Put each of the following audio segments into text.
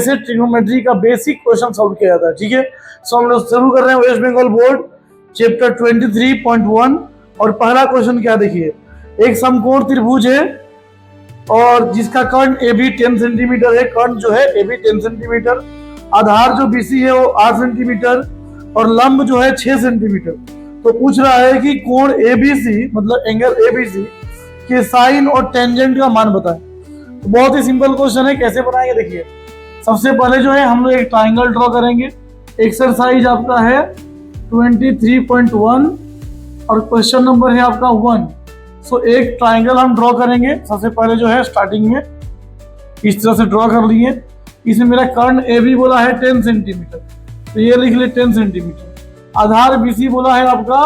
कैसे ट्रिग्नोमेट्री का basic question solve किया जाता है। ठीक है, सो हम लोग शुरू कर रहे हैं वेस्ट बंगाल बोर्ड चैप्टर 23.1 और पहला क्वेश्चन क्या देखिए, एक समकोण त्रिभुज है और जिसका कर्ण ए बी 10 सेंटीमीटर है, कर्ण जो है ए बी 10 सेंटीमीटर, आधार जो बीसी है वो 8 सेंटीमीटर और लंब जो है 6 सेंटीमीटर। तो पूछ रहा है कि कोण एबीसी मतलब एंगल एबीसी के साइन और टेंजेंट का मान बताएं। तो बहुत ही सिंपल क्वेश्चन है, कैसे बनाएंगे देखिए। सबसे पहले जो है हम लोग एक ट्राइंगल ड्रॉ करेंगे। एक्सरसाइज आपका है 23.1 और क्वेश्चन नंबर है आपका 1। सो एक ट्राइंगल हम ड्रॉ करेंगे। सबसे पहले जो है स्टार्टिंग में इस तरह से ड्रॉ कर लिए। इसमें मेरा कर्ण ए बी बोला है 10 सेंटीमीटर, तो ये लिख ले 10 सेंटीमीटर। आधार बीसी बोला है आपका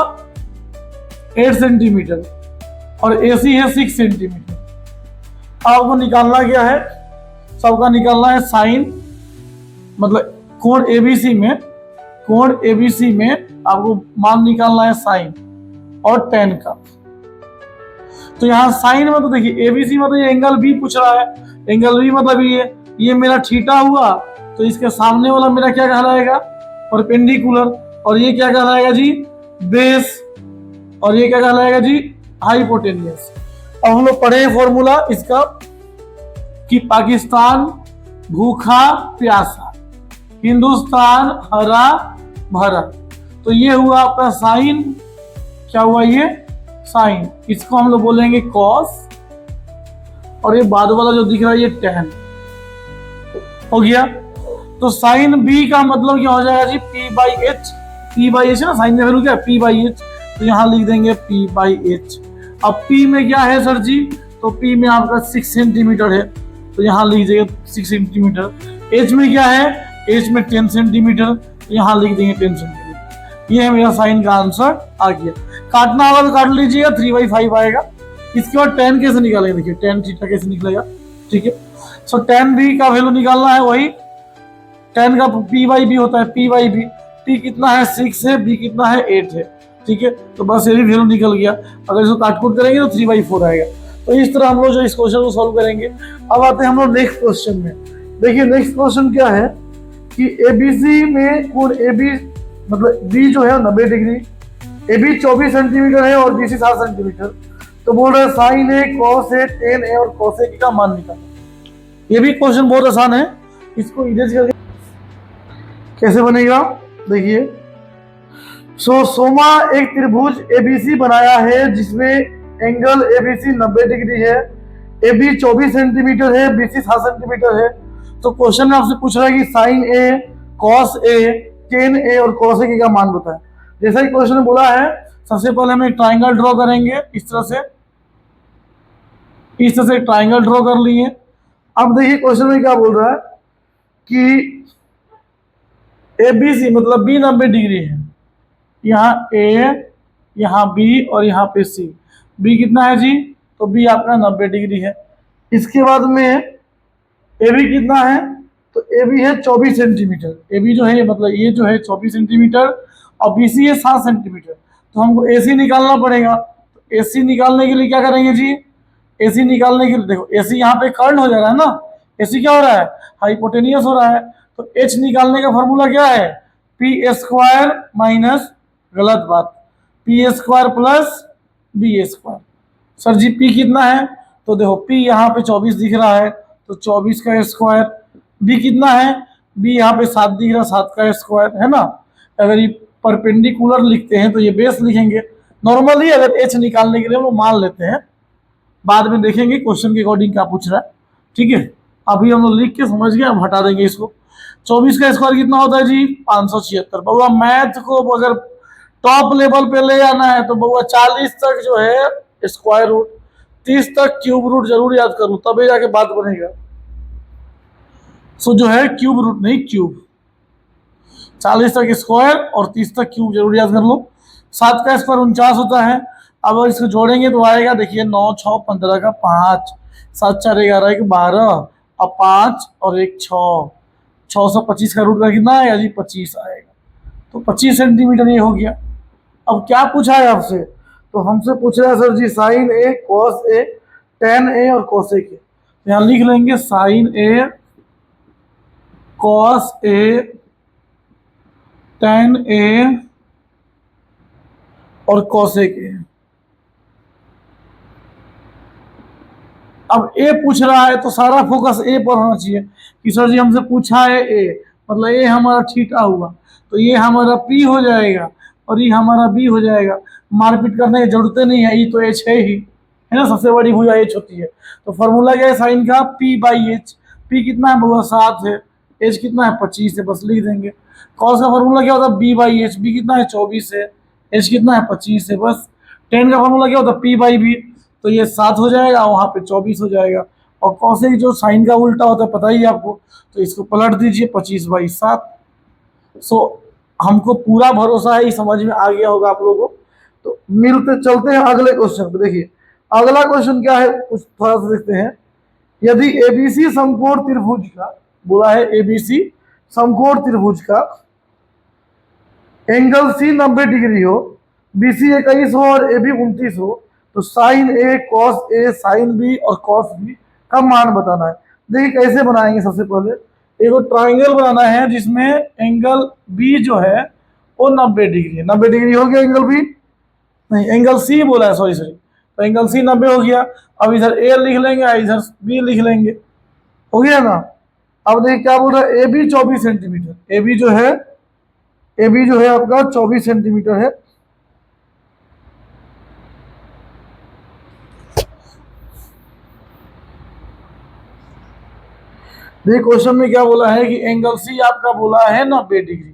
8 सेंटीमीटर और एसी है 6 सेंटीमीटर। आपको निकालना क्या है, सबका निकालना है साइन, मतलब कोण एबीसी में आपको मान निकालना है साइन और टेन का। तो यहाँ साइन में तो देखिए एबीसी मतलब ये एंगल बी पूछ रहा है, एंगल बी मतलब ये मेरा थीटा हुआ, तो इसके सामने वाला मेरा क्या कहलाएगा, परपेंडिकुलर, और ये क्या कहलाएगा जी, बेस, और ये क्या कहलाएगा जी, हाइपोटेनियस। अब हम लोग पढ़े फॉर्मूला इसका कि पाकिस्तान भूखा प्यासा, हिंदुस्तान हरा भरा। तो ये हुआ आपका साइन, क्या हुआ ये साइन, इसको हम लोग बोलेंगे कॉस, और ये बाद वाला जो दिख रहा है ये टेन हो गया। तो साइन बी का मतलब क्या हो जाएगा जी, पी बाई एच है ना, साइन में वैल्यू क्या है पी बाई एच, तो यहाँ लिख देंगे पी बाई एच। अब पी में क्या है सर जी, तो पी में आपका 6 सेंटीमीटर है, तो यहाँ लिख देंगे 6 सेंटीमीटर। एच में क्या है, एच में 10 सेंटीमीटर, तो यहाँ लिख देंगे 10 सेंटीमीटर। ये है मेरा साइन का आंसर आ गया। काटना होगा तो काट लीजिएगा, 3/5 आएगा। इसके बाद टेन कैसे निकालेंगे, देखिए टेन थीटा कैसे निकलेगा। ठीक है, सो टेन बी का वैल्यू निकालना है, वही टेन का पी बाई बी होता है, पी बाई बी। टी कितना है 6 है, बी कितना है 8 है। ठीक है, तो बस ये भी वैल्यू निकल गया। अगर इसको काटकूट करेंगे तो 3/4 आएगा। तो इस तरह हम लोग जो इस क्वेश्चन को सॉल्व करेंगे। अब आते हैं हम लोग नेक्स्ट क्वेश्चन में। देखिए नेक्स्ट क्वेश्चन क्या है कि एबीसी में कोण एबी मतलब बी जो है 90 डिग्री, एबी 24 सेंटीमीटर है और बीसी 7 सेंटीमीटर। तो बोल रहे sign A, cos A, ten ए और कॉस ए का मान निकालना। ये भी क्वेश्चन बहुत आसान है, इसको इरेज करके कैसे बनेगा देखिए। सोमा एक त्रिभुज एबीसी बनाया है जिसमें एंगल एबीसी 90 डिग्री है, एबी 24 सेंटीमीटर है, बीसी 7 सेंटीमीटर है। तो क्वेश्चन में आपसे पूछ रहा है कि sign A, cos A, ten ए और कॉस ए का मान बताएं। जैसा ही क्वेश्चन में बोला है, सबसे पहले हम एक ट्राइंगल ड्रॉ करेंगे। इस तरह से ट्राइंगल ड्रॉ कर लिए। अब देखिए क्वेश्चन में क्या बोल रहा है कि एबीसी मतलब बी 90 डिग्री है, यहाँ ए, यहाँ बी और यहाँ पे सी। बी कितना है जी, तो बी आपका 90 डिग्री है। इसके बाद में ए बी कितना है, तो ए बी है 24 सेंटीमीटर। ए बी जो है मतलब ये जो है 24 सेंटीमीटर और बी सी है 7 सेंटीमीटर। तो हमको ए सी निकालना पड़ेगा। तो ए सी निकालने के लिए क्या करेंगे जी, ए सी निकालने के लिए देखो ए सी यहाँ पे कर्ण हो जा रहा है ना, ए सी क्या हो रहा है, हाइपोटेनियस हो रहा है। तो एच निकालने का फॉर्मूला क्या है, पी स्क्वायर माइनस, गलत बात, P square plus B square. Sir ji P कितना है, तो देखो पी यहाँ पे 24 दिख रहा है, तो 24 का स्क्वायर। बी कितना है, बी यहाँ पे 7 दिख रहा है, 7 का स्क्वायर है ना। अगर ये परपेंडिकुलर लिखते हैं तो ये बेस लिखेंगे। नॉर्मली अगर एच निकालने के लिए हम लोग मान लेते हैं, बाद में देखेंगे क्वेश्चन के अकॉर्डिंग क्या पूछ रहा है। ठीक है, अभी हम लोग लिख के समझ गए, हम हटा देंगे इसको। 24 का स्क्वायर कितना होता है जी, 576। बउआ मैथ को अगर टॉप लेवल पे ले जाना है तो बउआ 40 तक जो है स्क्वायर रूट, 30 तक क्यूब रूट जरूर याद करूँ, तभी जाके बात बनेगा। सो जो है क्यूब रूट नहीं क्यूब, 40 तक स्क्वायर और 30 तक क्यूब जरूर याद कर लो। 7 का स्क्वायर 49 होता है। अब इसको जोड़ेंगे तो आएगा देखिए 9 6 15 का 5, 7 4 11 1 12 और 5 और 1 6, 625 का रूट का कितना आएगा जी, 25 आएगा। तो 25 सेंटीमीटर ये हो गया। अब क्या पूछा है आपसे, तो हमसे पूछ रहा है sir ji sign A, cos A, ten ए और कोसेक ए। यहाँ लिख लेंगे sign A, cos A, ten ए और कॉसेक ए। अब ए पूछ रहा है तो सारा फोकस ए पर होना चाहिए कि सर जी हमसे पूछा है ए, मतलब ए हमारा थीटा हुआ, तो ये हमारा पी हो जाएगा और ये हमारा बी हो जाएगा। मारपीट करने की जरूरत नहीं है, ये तो एच है ना, सबसे बड़ी भुजा एच होती है। तो फॉर्मूला क्या है साइन का, पी बाई एच। पी कितना है भुजा 7 है, एच कितना है 25 है, बस लिख देंगे। कॉस का फॉर्मूला क्या होता है, बी बाई एच। बी कितना है 24 है, एच कितना है 25 है, बस। टेन का फॉर्मूला क्या होता है, पी बाई बी, तो ये 7 हो जाएगा, वहाँ पे 24 हो जाएगा। और कॉसेक जो साइन का उल्टा होता है पता ही है आपको, तो इसको पलट दीजिए 25/7। सो हमको पूरा भरोसा है, ये समझ में आ गया होगा आप लोगों को। तो मिलते चलते हैं अगले क्वेश्चन पे। देखिए अगला क्वेश्चन क्या है, कुछ थोड़ा सा देखते हैं। यदि एबीसी समकोण त्रिभुज का, बोला है एबीसी समकोण त्रिभुज का एंगल सी 90 डिग्री हो, बीसी 21 हो और एबी 29 हो, तो sign A cos A sine B और कॉस बी का मान बताना है। देखिए कैसे बनाएंगे। सबसे पहले एक ट्राइंगल बनाना है जिसमें एंगल बी जो है वो 90 डिग्री है। 90 डिग्री हो गया एंगल बी, नहीं एंगल सी बोला है, सॉरी सॉरी। तो एंगल सी 90 हो गया। अब इधर ए लिख लेंगे, इधर बी लिख लेंगे, हो गया ना। अब देखिए क्या बोल रहा है, A B 24 centimetre. A B जो है आपका 24 सेंटीमीटर है। देखिए क्वेश्चन में क्या बोला है कि एंगल सी आपका बोला है 90 डिग्री,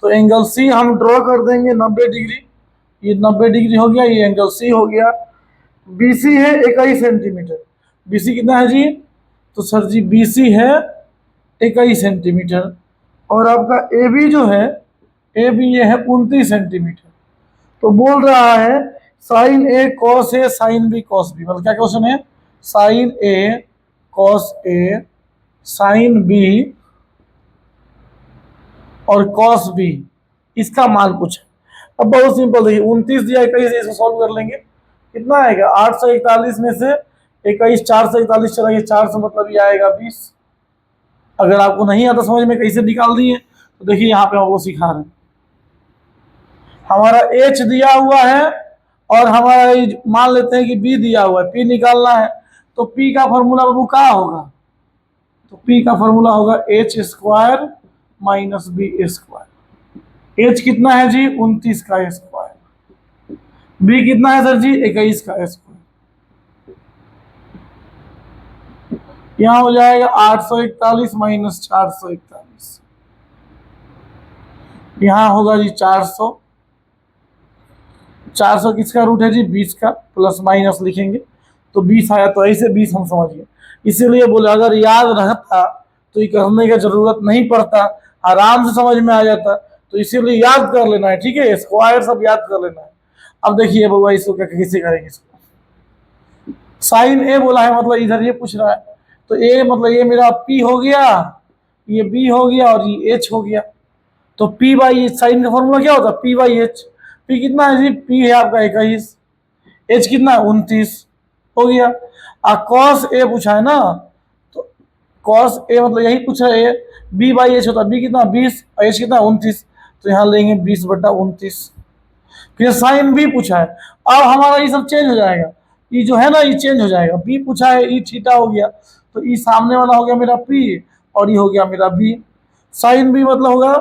तो एंगल सी हम ड्रॉ कर देंगे 90 डिग्री। ये 90 डिग्री हो गया, ये एंगल सी हो गया। बीसी है 21 सेंटीमीटर। बीसी कितना है जी, तो सर जी बीसी है 21 सेंटीमीटर। और आपका ए बी जो है, ए बी ये है 29 सेंटीमीटर। तो बोल रहा है sign A cos A sine B cos B, मतलब क्या क्वेश्चन है, sign A cos A sine B और कॉस बी इसका मान पूछा। अब बहुत सिंपल, देखिए 29 दिया 21, इसको सॉल्व कर लेंगे। कितना आएगा 841 में से 21 4 से 41 चला गया, 4 से मतलब ये आएगा 20। अगर आपको नहीं आता समझ में कैसे निकाल दिए, तो देखिए यहाँ पे हम वो सिखा रहे हैं। हमारा एच दिया हुआ है और हमारा मान लेते हैं कि बी दिया हुआ है, पी निकालना है। तो पी का फॉर्मूला बाबू क्या होगा, तो पी का फॉर्मूला होगा H square minus B square. H कितना है जी 29 का स्क्वायर, बी कितना है सर जी 21 का स्क्वायर। यहाँ हो जाएगा 841 माइनस 441, यहाँ होगा जी 400। 400 किसका रूट है जी 20 का, प्लस माइनस लिखेंगे तो 20 आया, तो ऐसे 20 हम समझ गए। इसीलिए बोले अगर याद रहता तो ये करने की जरूरत नहीं पड़ता, आराम से समझ में आ जाता। तो इसीलिए याद कर लेना है, ठीक है, स्क्वायर सब याद कर लेना है। अब देखिए बाबा इसको क्या कैसे करेंगे। इसको साइन ए बोला है, मतलब इधर ये पूछ रहा है, तो ए मतलब ये मेरा पी हो गया, ये बी हो गया और ये एच हो गया। तो पी बाई एच, साइन का फॉर्मूला क्या होता है पी बाई एच। पी कितना है जी, पी है आपका 21, एच कितना है 29, हो गया। कॉस ए पूछा है ना, तो कॉस ए मतलब यही पूछा है, बी बाई एच होता है, बी कितना 20 और एच कितना 29, तो यहाँ लेंगे 20/29। फिर साइन बी पूछा है, अब हमारा ये सब चेंज हो जाएगा, ये जो है ना ये चेंज हो जाएगा। बी पूछा है, ई थीटा हो गया, तो ई सामने वाला हो गया मेरा पी और ये हो गया मेरा बी। साइन बी मतलब होगा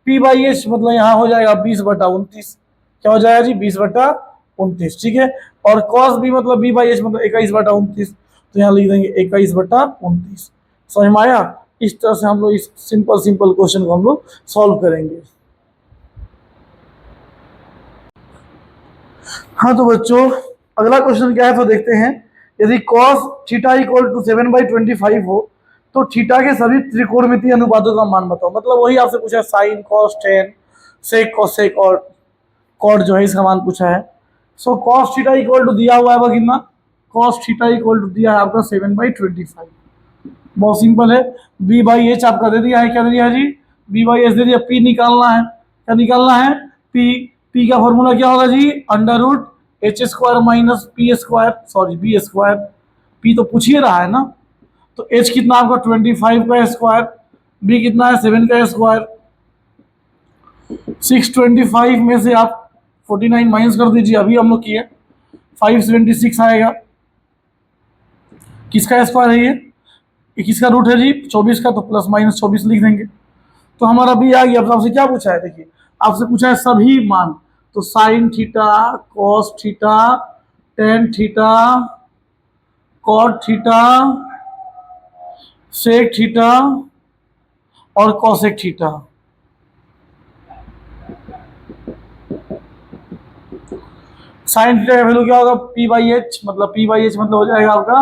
पी बाई एच, मतलब यहाँ हो जाएगा 20/29, क्या हो जाएगा जी 20/29, ठीक है। और कॉस बी मतलब बी बाई एच मतलब 21/29, तो यहाँ लिख देंगे 21/29। समझ में आया। इस तरह से हम लोग इस सिंपल क्वेश्चन को हम लोग सॉल्व करेंगे। हाँ तो बच्चों अगला क्वेश्चन क्या है तो देखते हैं। यदि cos थीटा इक्वल टू 7/25 हो तो थीटा के सभी त्रिकोणमितीय अनुपातों का मान बताओ। मतलब वही आपसे पूछा है, sine cos tan sec cosec और कॉट जो है इसका मान पूछा है। So cos theta equal to दिया हुआ है वह कितना, cos थीटा इक्वल टू दिया है आपका 7/25। बहुत सिंपल है, बी बाई एच आपका दे दिया है, क्या दे दिया है जी बी बाई एच दे दिया। पी निकालना है, क्या निकालना है पी। पी का फॉर्मूला क्या होगा जी under root H square minus P square, sorry B square. P तो पूछ ही रहा है ना, तो एच कितना आपका 25 का स्क्वायर बी कितना है 7 का स्क्वायर। 625 में से आप 49 माइनस कर दीजिए, अभी हम लोग किए 576 आएगा। किसका स्क्वायर है ये किसका रूट है जी 24 का, तो प्लस माइनस 24 लिख देंगे। तो हमारा बी आ गया। अब आपसे क्या पूछा है, देखिए आपसे पूछा है सभी मान, तो sine theta, cos theta, tan theta, cot theta, sec theta और कॉसेक थीटा। साइन थीटा का वैल्यू क्या होगा पी बाई एच, मतलब पी बाई एच मतलब हो जाएगा आपका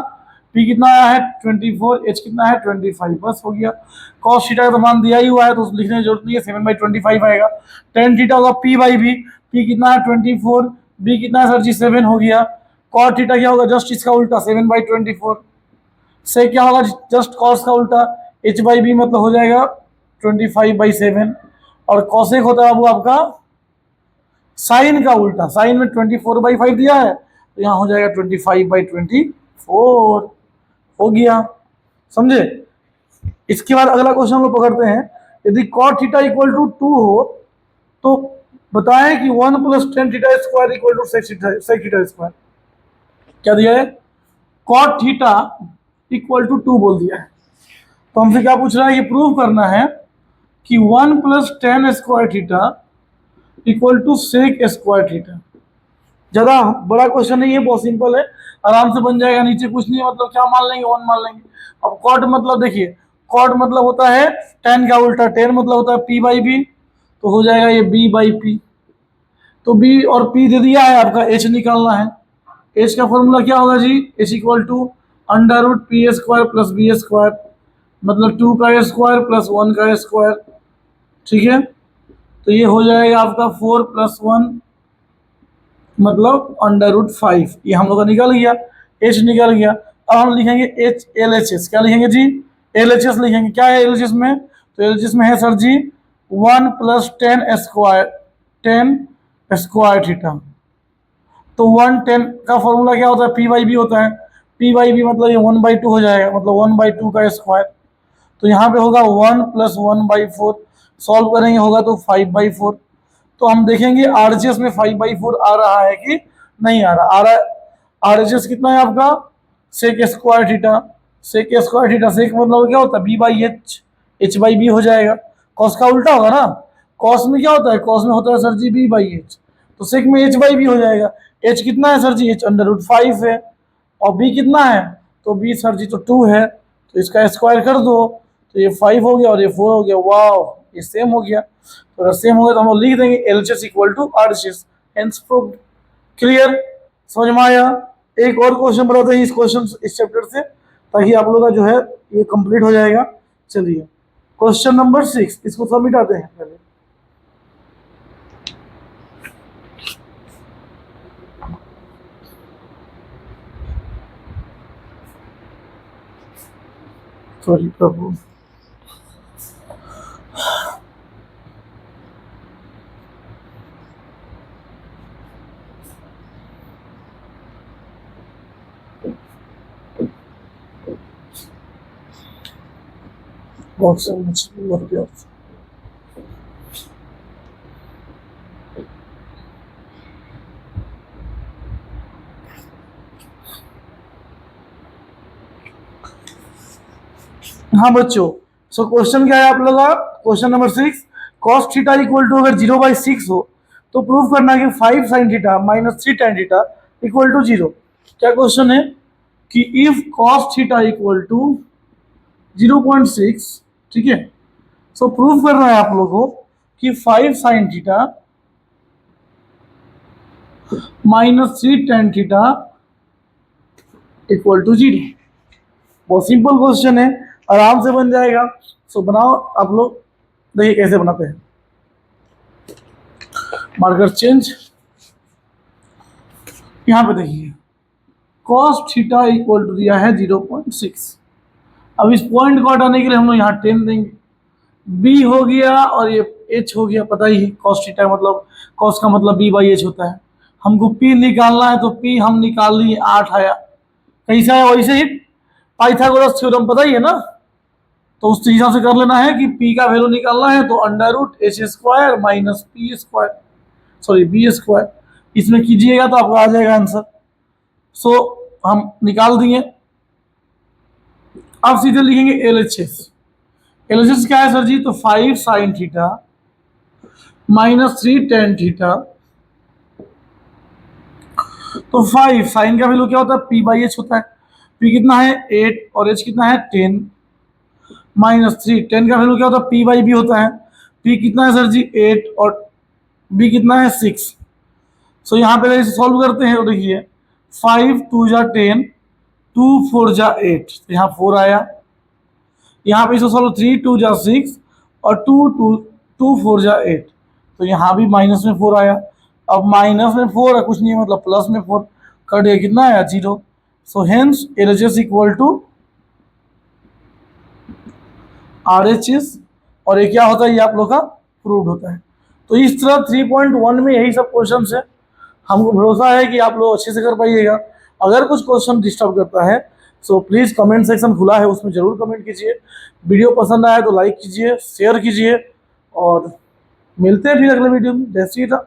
पी कितना आया है 24, एच कितना है 25, बस हो गया। कॉस थीटा का तो मान दिया ही हुआ है तो लिखने की जरूरत नहीं है, 7/25 आएगा। टेन थीटा होगा पी बाई बी, पी कितना है 24, बी कितना है सर जी 7 हो गया। कॉट थीटा क्या होगा जस्ट इसका उल्टा 7/24। से क्या होगा जस्ट कॉस का उल्टा एच बाई बी मतलब हो जाएगा 25/7। और कॉसेक होता है वो आपका साइन का उल्टा, साइन में 24/5 दिया है तो यहाँ हो जाएगा 25/24 हो गया, समझे। इसके बाद अगला क्वेश्चन हम लोग पकड़ते हैं। यदि कॉट थीटा इक्वल टू 2 हो तो बताएं कि 1 plus tan theta square equal to sec theta square. क्या दिया है कॉट थीटा इक्वल टू 2 बोल दिया है। तो हमसे क्या पूछ रहा है, ये प्रूव करना है कि 1 plus tan square theta equal to sec square theta. ज़्यादा बड़ा क्वेश्चन नहीं है, बहुत सिंपल है, आराम से बन जाएगा। नीचे कुछ नहीं है, मतलब क्या मान लेंगे 1 मान लेंगे। अब कॉट मतलब देखिए, कॉट मतलब होता है टेन का उल्टा, टेन मतलब होता है पी बाई बी, तो हो जाएगा ये बी बाई पी। तो बी और पी दे दिया है, आपका एच निकालना है। एच का फॉर्मूला क्या होगा जी, H equal to under root P square plus B square, मतलब 2 का स्क्वायर प्लस 1 का स्क्वायर, ठीक है। तो ये हो जाएगा आपका 4 प्लस 1 मतलब अंडर रूट 5, ये हम लोग का निकल गया, एच निकल गया। अब हम लिखेंगे एच एल एच एस, क्या लिखेंगे जी एल एच एस लिखेंगे। क्या है एल एच एस में, तो एल एच एस में है सर जी 1 प्लस टेन स्क्वायर थीटा। तो 110 का फॉर्मूला क्या होता है पी बाई बी होता है, पी बाई बी मतलब ये 1/2 हो जाएगा, मतलब 1/2 का स्क्वायर। तो यहाँ पे होगा 1 प्लस 1/4, सॉल्व करेंगे होगा तो 5/4। तो हम देखेंगे आरएचएस में 5/4 आ रहा है कि नहीं आ रहा, आरएचएस कितना है आपका sec square theta, sec square theta, sec मतलब क्या होता है B by H, H by B हो जाएगा। कॉस का उल्टा होगा ना, कॉस में क्या होता है, कॉस में होता है sir ji B by H, तो सेक में एच बाई बी हो जाएगा। एच कितना है सर जी, एच अंडर रूट 5 है, और बी कितना है, तो बी सर जी तो 2 है, तो इसका स्क्वायर कर दो तो ये 5 हो गया और ये 4 हो गया। वाह, ये सेम हो गया। तो अगर सेम हो गया तो हम लोग लिख देंगे LHS equal to RHS, hence proved. Clear, समझ में आया। एक और क्वेश्चन बनाते हैं इस चैप्टर से, ताकि आप लोग का जो है ये कंप्लीट हो जाएगा। चलिए क्वेश्चन नंबर 6, इसको सब मिटाते हैं पहले। सॉरी प्रभु, बहुत so much work here. हाँ बच्चों, सो क्वेश्चन क्या है आप लोग का, question number 6, cos theta equal to अगर 0/6 हो तो प्रूव करना है कि 5 sine theta minus 3 tan theta equal to 0। क्या क्वेश्चन है कि if cos theta equal to 0.6, ठीक है, सो प्रूव करना है आप लोगों को कि 5 sine theta minus 3 tan theta equal to 0। बहुत सिंपल क्वेश्चन है, आराम से बन जाएगा। सो बनाओ आप लोग, देखिए कैसे बनाते हैं। मार्कर चेंज, यहां पे देखिए कॉस थीटा इक्वल टू दिया है 0.6। अब इस पॉइंट को हटाने के लिए हम लोग यहाँ 10 देंगे, बी हो गया और ये एच हो गया, पता ही है कॉस थीटा मतलब कॉस का मतलब बी बाई एच होता है। हमको पी निकालना है तो पी हम निकाल लिए 8 आया, कैसा है वैसे ही पाइथागोरस थ्योरम पता ही है ना, तो उस हिसाब से कर लेना है कि p का वैल्यू निकालना है, तो under root H square minus P square, sorry B square, इसमें कीजिएगा तो आपका आ जाएगा आंसर। सो हम निकाल दिए। अब सीधे लिखेंगे LHS। LHS क्या है सर जी? तो 5 sine theta minus 3 tan theta. तो 5 साइन का वैल्यू क्या होता है? p बाई एच होता है। p कितना है? 8 और h कितना है? 10 माइनस 3 10 का वैल्यू क्या होता है? p बाई बी होता है। p कितना है सर जी? 8 और b कितना है? 6। सो यहाँ पे इसे सॉल्व करते हैं तो देखिए 5 2 जा 10, 2 4 जा 8, तो यहाँ 4 आया। यहाँ पे इसे सॉल्व 3 2 जा 6 और 2 4 जा 8, तो यहाँ भी माइनस में 4 आया। अब माइनस में 4 है, कुछ नहीं है, मतलब प्लस में 4 कट गया, कितना आया? 0। So hence LHS equal to RHS, और ये क्या होता है? ये आप लोग का प्रूव्ड होता है। तो इस तरह 3.1 में यही सब क्वेश्चन है। हमको भरोसा है कि आप लोग अच्छे से कर पाइएगा। अगर कुछ क्वेश्चन डिस्टर्ब करता है सो प्लीज़ कमेंट सेक्शन खुला है, उसमें ज़रूर कमेंट कीजिए। वीडियो पसंद आया तो लाइक कीजिए, शेयर कीजिए, और मिलते हैं फिर अगले वीडियो में। जय श्री राम।